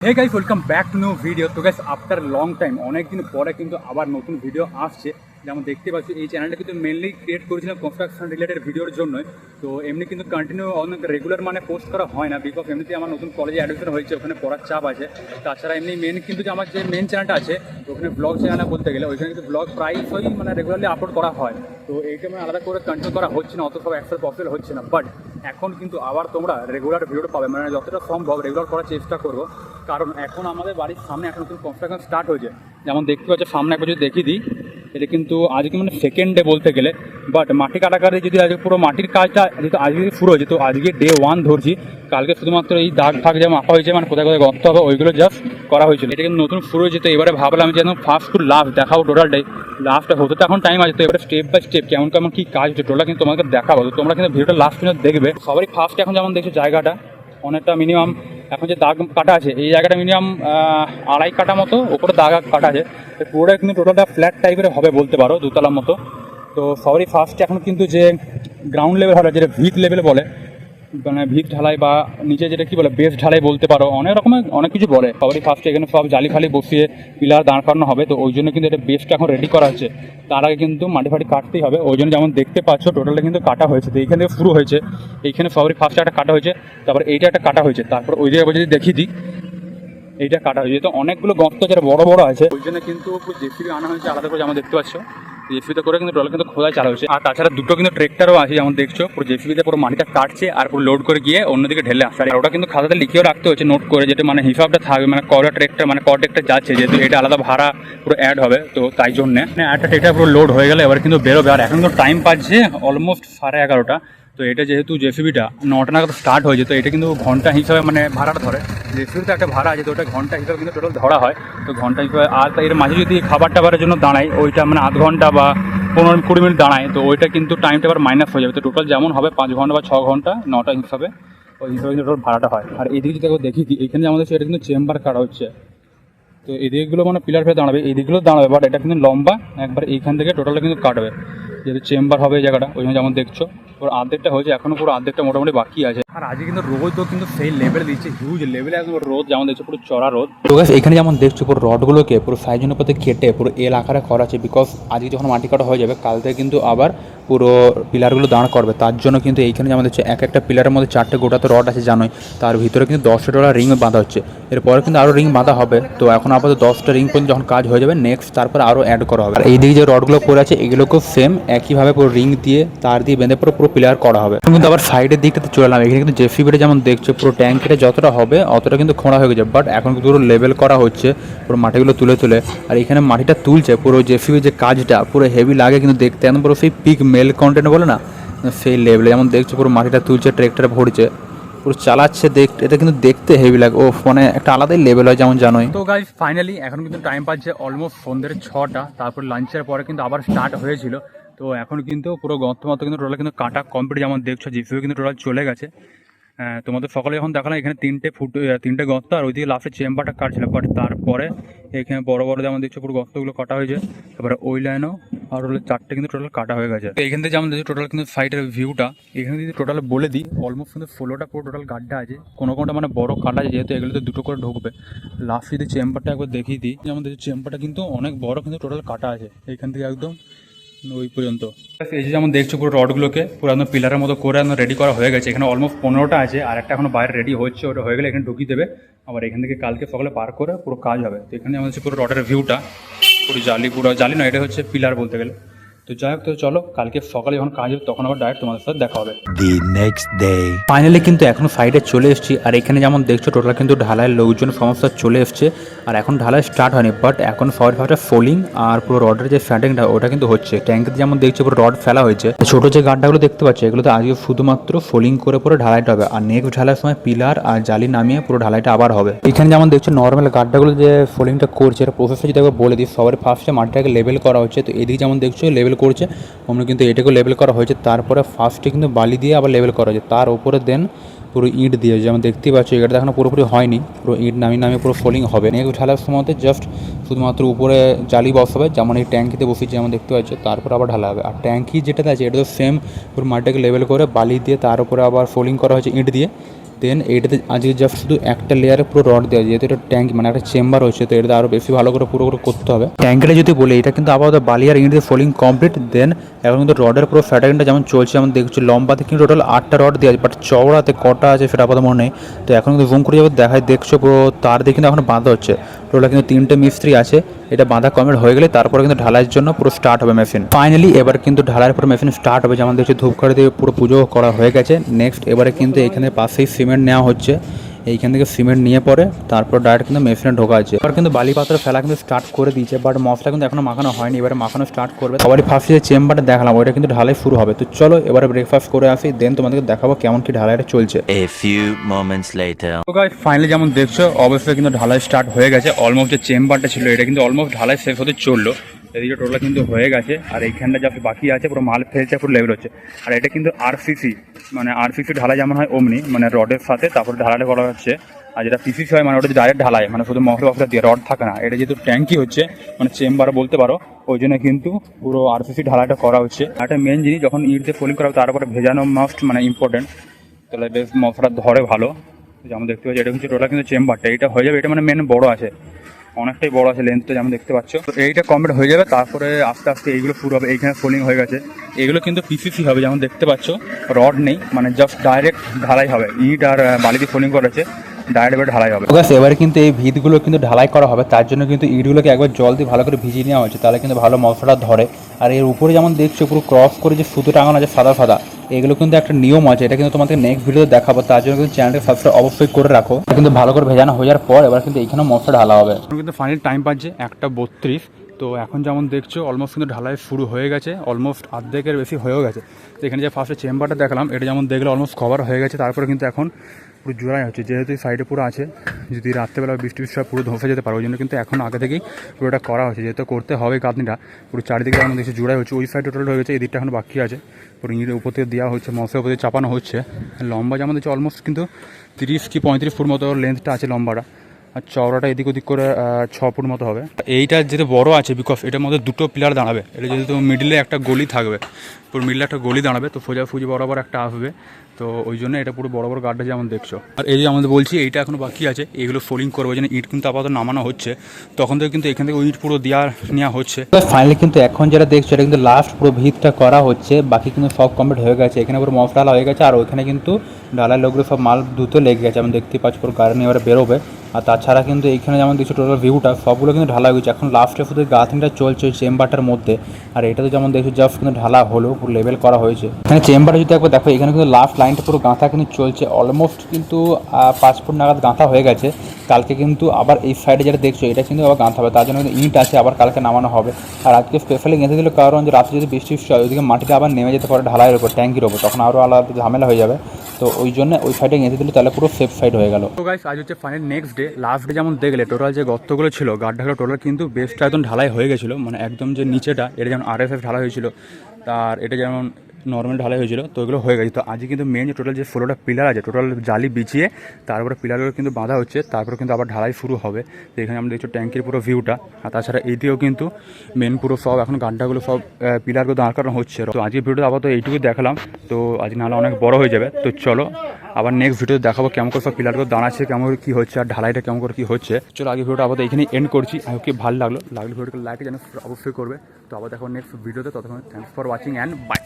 Hey guys, welcome back to new video. তো guys, after long time অনেকদিন পরে কিন্তু আবার নতুন ভিডিও আসছে। যেমন দেখতে পাচ্ছি, এই চ্যানেলটা কিন্তু মেনলি ক্রিয়েট করেছিলাম কনস্ট্রাকশন রিলেটেড ভিডিওর জন্য। তো এমনি কিন্তু কন্টিনিউ অনেক রেগুলার মানে পোস্ট করা হয় না, বিকজ এমনিতে আমার নতুন কলেজে অ্যাডমিশন হয়েছে, ওখানে পড়ার চাপ আছে। তাছাড়া এমনি মেন কিন্তু যে আমার যে মেন চ্যানেলটা আছে, ওখানে ব্লগ চ্যানেল বলতে গেলে ওইখানে কিন্তু ব্লগ প্রায়শই মানে রেগুলারলি আপলোড করা হয়। তো এইটা মানে আলাদা করে কন্টিনিউ করা হচ্ছে না, অত সব একসাথে পসিবল হচ্ছে না। বাট এখন কিন্তু আবার তোমরা রেগুলার ভিডিওটা পাবে, মানে যতটা সম্ভব রেগুলার করার চেষ্টা করবো। কারণ এখন আমাদের বাড়ির সামনে এখন নতুন কনস্ট্রাকশন স্টার্ট হয়েছে। যেমন দেখতে পাচ্ছ সামনে একবার যদি দেখিয়ে দিই, এটা কিন্তু আজকে মানে সেকেন্ড ডে বলতে গেলে। বাট মাটি কাটাকাটি যদি আজকে পুরো মাটির কাজটা যেহেতু আজকে শুরু হয়েছে, তো আজকে ডে 1 ধরছি। কালকে শুধুমাত্র এই দাগ ফাগ যা মাপা হয়েছে, মানে কোথায় কোথায় গর্ত হবে ওইগুলো জাস্ট করা হয়েছিল। এটা কিন্তু নতুন শুরু হয়েছে, তো এবারে ভাবলাম যে একদম ফার্স্ট টু লাস্ট দেখাবো টোটালটাই। লাস্টটা হতে তো এখন টাইম আছে, তো এবারে স্টেপ বাই স্টেপ কেমন কেমন কী কাজ হচ্ছে টোটাল কিন্তু তোমাকে দেখাবো। তো তোমরা কিন্তু ভিডিওটা লাস্ট পর্যন্ত দেখবে। সবারই ফার্স্ট এখন যেমন দেখছো জায়গাটা অনেকটা মিনিমাম, এখন যে দাগ কাটা আছে এই জায়গাটা মিনিমাম 2.5 কাটা মতো ওপরে দাগ কাটা আছে। পুরোটা কিন্তু টোটালটা ফ্ল্যাট টাইপের হবে বলতে পারো, দুতলার মতো। তো সবারই ফার্স্টে এখন কিন্তু যে গ্রাউন্ড লেভেল হবে, যেটা ভিত লেভেল বলে, মানে ভিত ঢালাই বা নিচে যেটা কি বলে বেস ঢালাই বলতে পারো, অনেক রকমের অনেক কিছু বলে। সবারই ফার্স্টে এখানে সব জালি ফালি বসিয়ে পিলার দাঁড় করানো হবে। তো ওই জন্য কিন্তু এটা বেসটা এখন রেডি করা হচ্ছে। তার আগে কিন্তু মাটি ফাটি কাটতেই হবে, ওই জন্য যেমন দেখতে পাচ্ছ টোটালটা কিন্তু কাটা হয়েছে। তো এইখান থেকে শুরু হয়েছে, এইখানে সবারই ফার্স্টে একটা কাটা হয়েছে, তারপর এইটা একটা কাটা হয়েছে, তারপর ওই জায়গায় যদি দেখিয়ে দিই এইটা কাটা হয়েছে। তো অনেকগুলো গর্ত যারা বড় বড় আছে, ওই জন্য কিন্তু জেসিবি আনা হয়েছে আলাদা করে, যেমন দেখতে পাচ্ছ জেসিবিতে করে কিন্তু টোটাল কিন্তু খোদাই চালা হয়েছে। আর তাছাড়া দুটো কিন্তু ট্রেক্টরও আছে, যেমন দেখছো পুরো জেসিবিতে পুরো মাটিটা কাটছে আর পুরো লোড করে গিয়ে অন্যদিকে ঢেলে আসছে। আর ওটা কিন্তু খাতাতে লিখেও রাখতে হচ্ছে নোট করে, যেটা মানে হিসাবটা থাকবে, মানে কটা ট্রেক্টর মানে কটা ট্রেক্টর যাচ্ছে, যেহেতু এটা আলাদা ভাড়া পুরো অ্যাড হবে। তো তাই জন্য একটা ট্রেক্টর পুরো লোড হয়ে গেলে এবার কিন্তু বেরোবে। আর এখন কিন্তু টাইম পাচ্ছে অলমোস্ট 11:30। তো এটা যেহেতু জেসিবিটা 9টা নাগাদ স্টার্ট হয়েছে, তো এটা কিন্তু ঘন্টা হিসাবে মানে ভাড়াটা ধরে। জেসিবিতে একটা ভাড়া আছে, তো ওটা ঘন্টা হিসাবে কিন্তু টোটাল ধরা হয়। তো ঘন্টা হিসাবে। আর এর মাঝে যদি খাবার টাবারের জন্য দাঁড়ায়, ওইটা মানে আধ ঘন্টা বা 15-20 মিনিট দাঁড়ায়, তো ওইটা কিন্তু টাইমটা আবার মাইনাস হয়ে যাবে। তো টোটাল যেমন হবে 5 ঘন্টা বা 6 ঘন্টা 9টা হিসাবে, ওই হিসাবে কিন্তু টোটাল ভাড়াটা হয়। আর এদিকে যদি দেখি এখানে আমাদের সেটা কিন্তু চেম্বার কাটা হচ্ছে। তো এদিকগুলো মানে পিলার ফেলে দাঁড়াবে, এইদিকগুলো দাঁড়াবে, বাট এটা কিন্তু লম্বা একবার এইখান থেকে টোটালটা কিন্তু কাটবে, যেহেতু চেম্বার হবে এই জায়গাটা। ওই জন্য যেমন দেখছো পুরো অর্ধেকটা হয়েছে, এখনও পুরো অর্ধেকটা মোটামুটি বাকি আছে। আর আজকে কিন্তু রোদও কিন্তু সেই লেভেল দিচ্ছে, হিউজ লেভেলে একদম রোদ, যেমন দেখছো পুরো চড়া রোদ। তো গাইস, এখানে যেমন দেখছো পুরো রডগুলোকে পুরো সাইজ অনুপাতে কেটে পুরো এল আকারে করা আছে, বিকজ আজকে যখন মাটি কাটা হয়ে যাবে কাল থেকে কিন্তু আবার পুরো পিলারগুলো দাঁড় করবে। তার জন্য কিন্তু এইখানে যেমন দেখছো এক একটা পিলারের মধ্যে 4টে গোটা তো রড আছে জানোই, তার ভিতরে কিন্তু 10টা ডলার রিং বাঁধা হচ্ছে। এরপরে কিন্তু আরও রিং বাঁধা হবে। তো এখন আপাতত 10টা রিং পর্যন্ত যখন কাজ হয়ে যাবে নেক্সট, তারপর আরও অ্যাড করা হবে। আর এইদিকে যে রডগুলো পড়ে আছে এগুলোকেও সেম একইভাবে পুরো রিং দিয়ে তার দিয়ে বেঁধে পুরো পিলার করা হবে। কিন্তু আবার সাইডের দিকটাতে চলে এলাম, এখানে কিন্তু জেসিবিটা যেমন দেখছো পুরো ট্যাঙ্কিটা যতটা হবে অতটা কিন্তু খোঁড়া হয়ে গেছে, বাট এখন কিন্তু পুরো লেভেল করা হচ্ছে পুরো মাটিগুলো তুলে তুলে। আর এখানে মাটিটা তুলছে পুরো জেসিবি, যে কাজটা পুরো হেভি লাগে কিন্তু দেখতে, একদম পুরো সেই পিক মেল কন্টেন্ট বলে না, সেই লেভেলে। যেমন দেখছো পুরো মাটিটা তুলছে, ট্রেক্টরে ভরছে, পুরো চালাচ্ছে, এটা কিন্তু দেখতে হেভি লাগে। ও মানে একটা আলাদাই লেভেল হয়, যেমন জানোই। তো গাইস, ফাইনালি এখন কিন্তু টাইম পাচ্ছে অলমোস্ট সন্ধ্যের 6টা, তারপর লাঞ্চের পরে কিন্তু আবার স্টার্ট হয়েছিল। তো এখন কিন্তু পুরো গর্ত মতো কিন্তু টোটাল কিন্তু কাটা কমপ্লিট, যেমন দেখছো জিসিবি কিন্তু টোটাল চলে গেছে। তোমাদের সকালে যখন দেখালাম এখানে 3টে গর্ত, আর ওইদিকে লাস্টের চেম্বারটা কাটছিল, বাট তারপরে এখানে বড় বড় যেমন দেখছো পুরো গর্তগুলো কাটা হয়েছে। তারপরে ওই লাইনও আর হলো 4টে কিন্তু টোটাল কাটা হয়ে গেছে। তো এখান থেকে যেমন দেখছো টোটাল কিন্তু সাইডের ভিউটা এখানে যদি টোটাল বলে দিই, অলমোস্ট কিন্তু 16টা পুরো টোটাল গাড্ডা আছে, কোনোটা মানে বড় কাটা আছে, যেহেতু এগুলোতে 2টো করে ঢুকবে। লাস্ট যদি চেম্বারটা একবার দেখিয়ে দিই, যেমন দেখছি চেম্বারটা কিন্তু অনেক বড় কিন্তু টোটাল কাটা আছে এইখান থেকে একদম ওই পর্যন্ত। এই যে যেমন দেখছো পুরো রডগুলোকে পুরো একদম পিলারের মতো করে একদম রেডি করা হয়ে গেছে। এখানে অলমোস্ট 15টা আছে, আর একটা এখনো বাইরে রেডি হচ্ছে, ওটা হয়ে গেলে এখানে ঢুকিয়ে দেবে। আবার এখান থেকে কালকে সকালে পার করে পুরো কাজ হবে। তো এখানে যেমন হচ্ছে পুরো রডের ভিউটা পুরো জালি নয়, এটা হচ্ছে পিলার বলতে গেলে। তো যাই হোক, তো চলো কালকে সকালে যখন কাজ হবে তখন আবার ডাইরেক্ট তোমাদের সাথে দেখা হবে। The next day. ফাইনালি কিন্তু এখন সাইডে চলে এসেছি, আর এখানে যেমন দেখছো টোটাল কিন্তু ঢালাইয়ের লোকজন সমস্ত চলে এসছে। আর এখন ঢালাই স্টার্ট হয়নি, বাট এখন সবাই ফোলিং আর পুরো রডের যে ফ্যাটিংটা ওটা কিন্তু হচ্ছে। ট্যাঙ্কিতে যেমন দেখছো পুরো রড ফেলা হয়েছে, ছোটো যে গাড্ডাগুলো দেখতে পাচ্ছ এগুলোতে আজকে শুধুমাত্র ফোলিং করে পুরো ঢালাইটা হবে, আর নেক্সট ঢালাইয়ের সময় পিলার আর জালি নামিয়ে পুরো ঢালাইটা আবার হবে। এখানে যেমন দেখছো নর্মাল গাড্ডাগুলো যে ফোলিংটা করছে, এটা প্রসেসটা যদি একবার বলে দিই, সবার ফার্স্টে মাটিটাকে লেভেল করা হচ্ছে। তো এদিকে যেমন দেখছো লেভেল করছে, আমরা কিন্তু এটাকেও লেভেল করা হয়েছে। তারপরে ফার্স্টে কিন্তু বালি দিয়ে আবার লেভেল করা হয়েছে, তার উপরে দেন পুরো ইট দিয়ে, যেমন দেখতেই পাচ্ছ এটা এখনো পুরোপুরি হয়নি, পুরো ইট নামিয়ে পুরো ফোলিং হবে। নেক্সট ঢালার সময়তে জাস্ট শুধুমাত্র উপরে জালি বসাবে, যেমন এই ট্যাঙ্কিতে বসিয়েছে যেমন দেখতে পাচ্ছ, তারপর আবার ঢালা হবে। আর ট্যাঙ্কি যেটাতে আছে এটা তো সেম পুরো মাটিটাকে লেভেল করে বালি দিয়ে তার উপরে আবার ফোলিং করা হয়েছে ইট দিয়ে, দেন এইটাতে আজকে জাস্ট শুধু একটা লেয়ারে পুরো রড দেওয়া, যেহেতু এটা ট্যাঙ্ক মানে একটা চেম্বার হচ্ছে, তো এটাতে আরও বেশি ভালো করে পুরো করতে হবে। ট্যাঙ্কটা যদি বলি, এটা কিন্তু আপাতত বালি আর ইট দিয়ে ফোলিং কমপ্লিট। দেন এখন কিন্তু রডের পুরো ফ্যাটারিংটা যেমন চলছে, যেমন দেখছি লম্বাতে কিন্তু টোটাল 8টা রড দেওয়া আছে, বাট চওড়াতে কটা আছে সেটা আপাতত মনে নেই। তো এখন কিন্তু জুম করে যাবে দেখায়, দেখছো পুরো তার দিয়ে কিন্তু এখন বাঁধা হচ্ছে। টোটাল কিন্তু 3টে মিস্ত্রি আছে, এটা বাঁধা কমপ্লিট হয়ে গেলে তারপরে কিন্তু ঢালাইয়ের জন্য পুরো স্টার্ট হবে মেশিন। ফাইনালি এবার কিন্তু ঢালাইয়ের পুরো মেশিন স্টার্ট হবে, যেমন দেখছি ধূপকাঠি দিয়ে পুরো পুজো করা হয়ে গেছে। নেক্সট এবারে কিন্তু এখানে পাশেই সিমেন্ট নেওয়া হচ্ছে, এইখান থেকে সিমেন্ট নিয়ে পরে তারপর ডাইরেক্ট কিন্তু মেশিনে ঢোকা আছে। এবার কিন্তু বালি পাথর ফেলা কিন্তু স্টার্ট করে দিয়েছে, বাট মশলা কিন্তু এখনো মাখানো হয়নি, এবারে মাখানো স্টার্ট করবে। সবারই ফার্স্টে যে চেম্বারটা দেখালাম ওইটা কিন্তু ঢালাই শুরু হবে। তো চলো এবারে ব্রেকফাস্ট করে আসি, দেন তোমাদেরকে দেখাবো কেমন কি ঢালাইটা চলছে। A few moments later. তো গাইস ফাইনালি যেমন দেখছো অবশ্যই কিন্তু ঢালাই স্টার্ট হয়ে গেছে। অলমোস্ট যে চেম্বারটা ছিল এটা কিন্তু অলমোস্ট ঢালাই শেষ হতে চললো। এদিকে টোটাল কিন্তু হয়ে গেছে, আর এইখানটা যা বাকি আছে পুরো মাল ফেলছে, পুরো লেভেল হচ্ছে। আর এটা কিন্তু আরসিসি, মানে আরসিসি ঢালাই যেমন হয় অমনি, মানে রডের সাথে তারপরে ঢালাইটা করা হচ্ছে। আর যেটা পিসিসি হয় মানে ওটা ডাইরেক্ট ঢালাই, মানে শুধু মশলা ফসলা দিয়ে রড থাকে না। এটা যেহেতু ট্যাঙ্কি হচ্ছে মানে চেম্বার বলতে পারো, ওই জন্য কিন্তু পুরো আরসিসি ঢালাইটা করা হচ্ছে। আর একটা মেন জিনিস, যখন ইট দিয়ে ফোলিং করা হবে তারপরে ভেজানো মাস্ট মানে ইম্পর্টেন্ট, তাহলে বেশ মশলা ধরে ভালো। যেমন দেখতে পাচ্ছি এটা হচ্ছে টোটাল কিন্তু চেম্বারটা, এটা হয়ে যাবে। এটা মানে মেন বড় আছে, অনেকটাই বড় আছে লেন্থটা যেমন দেখতে পাচ্ছ। তো এইটা কমপ্লিট হয়ে যাবে, তারপরে আস্তে আস্তে এইগুলো পুরো হবে। এইখানে ফোলিং হয়ে গেছে, এগুলো কিন্তু পিসিসি হবে যেমন দেখতে পাচ্ছ, রড নেই, মানে জাস্ট ডাইরেক্ট ঢালাই হবে। ইট আর বালি দিয়ে ফোলিং করেছে, ডাইরেক্ট ঢালাই হবে। এবারে কিন্তু এই ভিতগুলো কিন্তু ঢালাই করা হবে, তার জন্য কিন্তু ইটগুলোকে একবার জল দিয়ে ভালো করে ভিজিয়ে নেওয়া হচ্ছে, তাহলে কিন্তু ভালো মশলাটা ধরে। আর এর উপরে যেমন দেখছো পুরো ক্রস করে যে সুতো টাঙানো আছে সাদা সাদা, এগুলো কিন্তু একটা নিয়ম আছে, এটা কিন্তু তোমাদের নেক্সট ভিডিওতে দেখাবো। তার জন্য কিন্তু চ্যানেলটা সাবস্ক্রাইব অবশ্যই করে রাখো। কিন্তু ভালো করে ভেজানো হয়ে যাওয়ার পর এবার কিন্তু এখানে মশলা ঢালা হবে। কিন্তু ফাইনাল টাইম পাচ্ছে 1:32। তো এখন যেমন দেখছো অলমোস্ট কিন্তু ঢালাই শুরু হয়ে গেছে, অলমোস্ট অর্ধেকের বেশি হয়েও গেছে। তো এখানে যে ফার্স্টে চেম্বারটা দেখালাম এটা যেমন দেখলে অলমোস্ট কভার হয়ে গেছে, তারপরে কিন্তু এখন পুরো জোড়াই হচ্ছে, যেহেতু সাইডে পুরো আছে, যদি রাত্রেবেলা বৃষ্টি পুরো ধসে যেতে পারে, ওই জন্য কিন্তু এখন আগে থেকেই পুরোটা করা হচ্ছে, যেহেতু করতে হবে গাঁথনিটা। পুরো চারিদিকে যেমন দেখছি জোড়াই হচ্ছে, ওই সাইডে টোটাল হয়ে গেছে, এই দিকটা এখন বাকি আছে। পুরো ইঁটের উপর থেকে দেওয়া হচ্ছে, মশলার উপর দিয়ে চাপানো হচ্ছে। লম্বা যেমন দেখছি অলমোস্ট কিন্তু 30 কি 35 ফুট মতো লেন্থটা আছে লম্বাটা, আর চওড়াটা এদিক ওদিক করে 6 ফুট মতো হবে। এইটা যেহেতু বড় আছে বিকজ এটার মধ্যে দুটো পিলার দাঁড়াবে, এটা যেহেতু মিডলে একটা গলি থাকবে, পুরো মিডলে একটা গলি দাঁড়াবে, তো সোজাসুজি বরাবর একটা আসবে, তো ওই জন্য এটা পুরো বড় বড় গাড্ডা যেমন দেখছো। আর এই যে আমাদের বলছি এইটা এখনো বাকি আছে, এগুলো ফোলিং করবো, ওই জন্য ইট কিন্তু আপাতত নামানো হচ্ছে। তখন থেকে কিন্তু এখান থেকে ইট পুরো নেওয়া হচ্ছে। ফাইনালি কিন্তু এখন যেটা দেখছো এটা কিন্তু লাস্ট পুরো ভিতটা করা হচ্ছে, বাকি কিন্তু সব কমপ্লিট হয়ে গেছে। এখানে পুরো মশলা হয়ে গেছে, আর ওইখানে কিন্তু ডালার লোকগুলো সব মাল দ্রুত লেগে গেছে, আমি দেখতে পাচ্ছি পুরো গাড়ি নিয়ে এবারে বেরোবে। আর তাছাড়া কিন্তু এইখানে যেমন দেখছি টোটাল ভিউটা সবগুলো কিন্তু ঢালা হয়েছে, এখন লাস্টে শুধু গাঁথনিটা চলছে ওই চেম্বারটার মধ্যে। আর এটা তো যেমন দেখছি জাস্ট কিন্তু ঢালা হলো, পুরো লেভেল করা হয়েছে। এখানে চেম্বারে যদি একবার দেখো, এখানে কিন্তু লাস্ট লাইনটা পুরো গাঁথা কিন্তু চলছে, অলমোস্ট কিন্তু 5 ফুট নাগাদ গাঁথা হয়ে গেছে। কালকে কিন্তু আবার এই সাইডে যেটা দেখছো এটা কিন্তু আবার গাঁথা হবে, তার জন্য কিন্তু ইট আছে, আবার কালকে নামানো হবে। আর আজকে স্পেশালি গেঁথে দিল কারণ যে রাতে যদি বৃষ্টি হয় ওইদিকে মাটিটা আবার নেমে যেতে পারে ঢালাইয়ের উপর, ট্যাঙ্কির ওপর, তখন আরও আলাদা ঝামেলা হয়ে যাবে। তো ওই জন্য ওই সাইডে গেঁথে দিলে তাহলে পুরো সেফ সাইড হয়ে গেল। তো গাইস আজ হচ্ছে final next day, last day যেমন দেখলে টোটাল যে গর্তগুলো ছিল গাড্ডাগুলো টোটাল কিন্তু বেসটা একদম ঢালাই হয়ে গেছিলো, মানে একদম যে নিচেটা এটা যেমন RSF ঢালাই হয়েছিল, তার এটা যেমন নর্মাল ঢালাই হয়েছিল, তো ওগুলো হয়ে গেছে। তো আজকে কিন্তু মেন যে টোটাল যে 16টা পিলার আছে টোটাল জালি বিছিয়ে তারপরে পিলারগুলো কিন্তু বাঁধা হচ্ছে, তারপরে কিন্তু আবার ঢালাই শুরু হবে। তো এখানে আমরা দেখছি ট্যাঙ্কির পুরো ভিউটা, আর তাছাড়া এইদিকেও কিন্তু মেন পুরো সব এখন গাড্ডাগুলো সব পিলারগুলো দাঁড় করানো হচ্ছে। তো আজকে ভিডিওটা আবার তো এইটুকুই দেখালাম, তো আজ নাহলে অনেক বড় হয়ে যাবে। তো চলো আবার নেক্সট ভিডিওতে দেখাবো কেমন করে সব পিলারগুলো দাঁড়াচ্ছে, কেমন করে কী হচ্ছে, আর ঢালাইটা কেমন করে কী হচ্ছে। চলো আগে ভিডিওটা আবার এখানে এন্ড করছি। আই হোপ কি ভালো লাগলো ভিডিওটাকে লাইক যেন অবশ্যই করবে। তো আবার দেখো নেক্সট ভিডিওতে, ততক্ষণ thanks for watching and by.